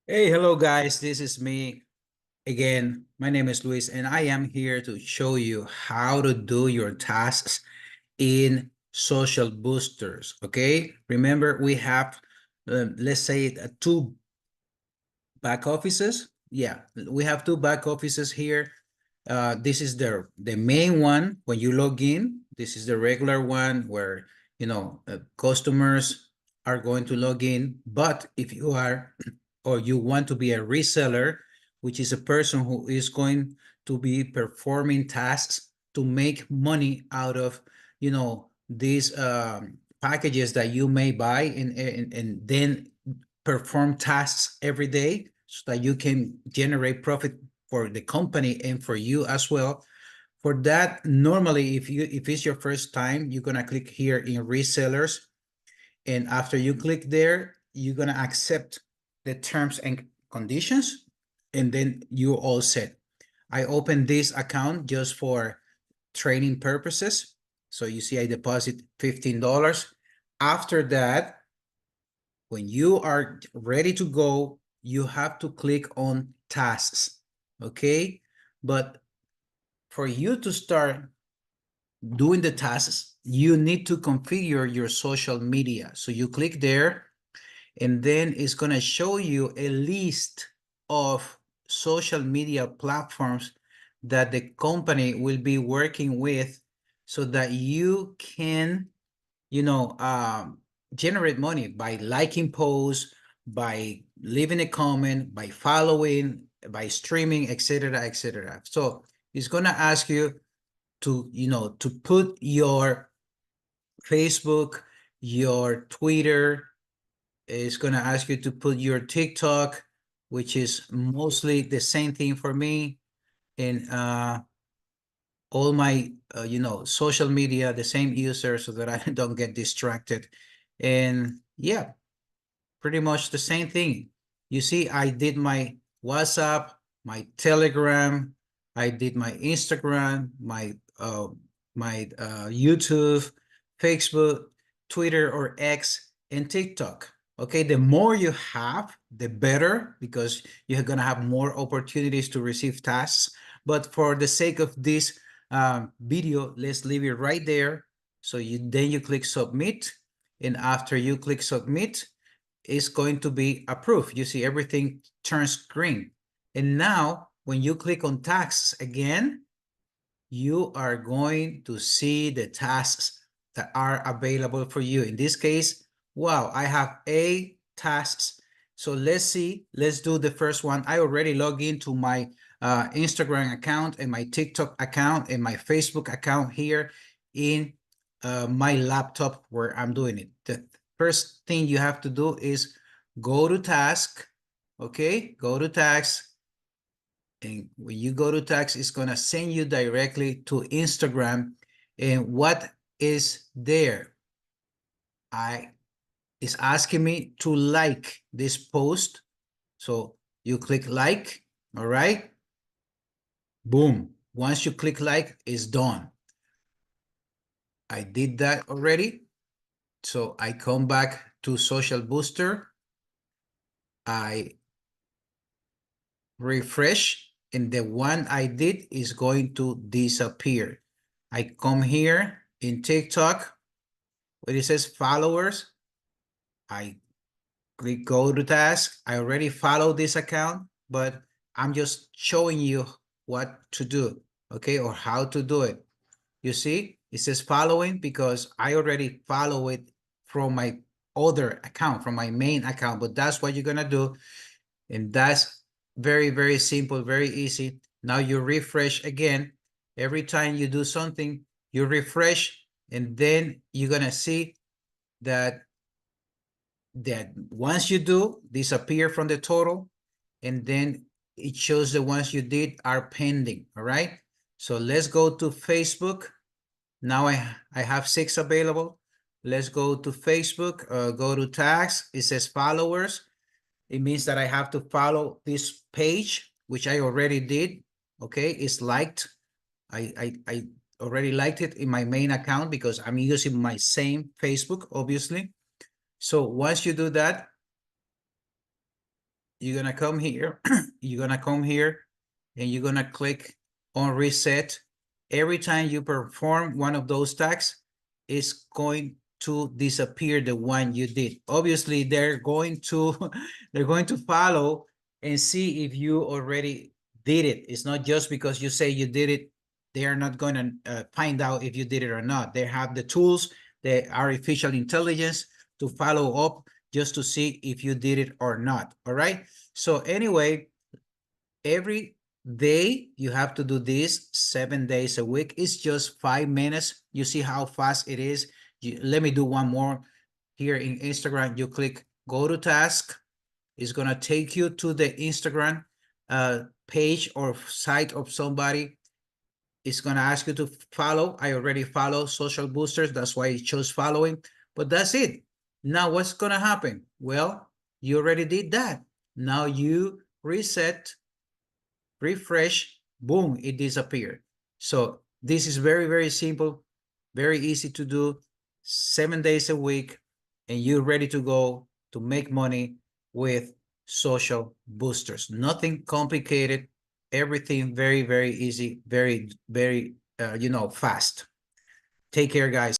Hey, hello guys. This is me again. My name is Luis, and I am here to show you how to do your tasks in Social Boosters. Okay, remember we have, let's say, two back offices. Yeah, we have two back offices here. This is the main one when you log in. This is the regular one where customers are going to log in. But if you are or you want to be a reseller, which is a person who is going to be performing tasks to make money out of these packages that you may buy and then perform tasks every day so that you can generate profit for the company and for you as well. For that, normally, if it's your first time, you're gonna click here in resellers, and after you click there, you're gonna accept the terms and conditions, and then you're all set. I opened this account just for training purposes. So you see I deposit $15. After that, when you are ready to go, you have to click on tasks, okay? But for you to start doing the tasks, you need to configure your social media. So you click there, and then it's gonna show you a list of social media platforms that the company will be working with so that you can generate money by liking posts, by leaving a comment, by following, by streaming, etc., etc. So it's gonna ask you to put your Facebook, your Twitter. It's gonna ask you to put your TikTok, which is mostly the same thing for me, and all my social media, the same user, so that I don't get distracted. And yeah, pretty much the same thing. You see, I did my WhatsApp, my Telegram, I did my Instagram, my YouTube, Facebook, Twitter or X, and TikTok. Okay, the more you have, the better, because you're gonna have more opportunities to receive tasks. But for the sake of this video, let's leave it right there. So you click submit, and after you click submit, it's going to be approved. You see everything turns green. And now when you click on tasks again, you are going to see the tasks that are available for you. In this case, wow, I have 8 tasks. So let's do the first one. I already logged into my Instagram account and my TikTok account and my Facebook account here in my laptop where I'm doing it. The first thing you have to do is go to task, okay? Go to task, and when you go to task, it's gonna send you directly to Instagram. And what is there? It's asking me to like this post. So you click like, all right? Boom. Once you click like, it's done. I did that already. So I come back to Social Booster. I refresh, and the one I did is going to disappear. I come here in TikTok where it says followers. I click go to task. I already follow this account, but I'm just showing you what to do, okay, or how to do it. You see, it says following because I already follow it from my other account, from my main account, but that's what you're gonna do. And that's very, very simple, very easy. Now you refresh again. Every time you do something, you refresh, and then you're gonna see that once you do, disappear from the total, and then it shows the ones you did are pending. All right. So let's go to Facebook. Now I have 6 available. Let's go to Facebook, go to tags. It says followers. It means that I have to follow this page, which I already did. Okay, it's liked. I already liked it in my main account because I'm using my same Facebook, obviously. So once you do that, you're gonna come here, you're gonna come here, and you're gonna click on reset. Every time you perform one of those tasks, it's going to disappear the one you did. Obviously, they're going to they're going to follow and see if you already did it. It's not just because you say you did it, they are not going to find out if you did it or not. They have the tools, the artificial intelligence to follow up just to see if you did it or not. All right. So anyway, every day you have to do this 7 days a week. It's just 5 minutes. You see how fast it is. Let me do one more here in Instagram. You click go to task. It's going to take you to the Instagram page or site of somebody. It's going to ask you to follow. I already follow Social Boosters. That's why I chose following. But that's it. Now what's going to happen? Well, you already did that. Now you reset, refresh, boom, it disappeared. So this is very, very simple, very easy to do, 7 days a week, and you're ready to go to make money with Social Boosters. Nothing complicated, everything very, very easy, very, very, fast. Take care, guys.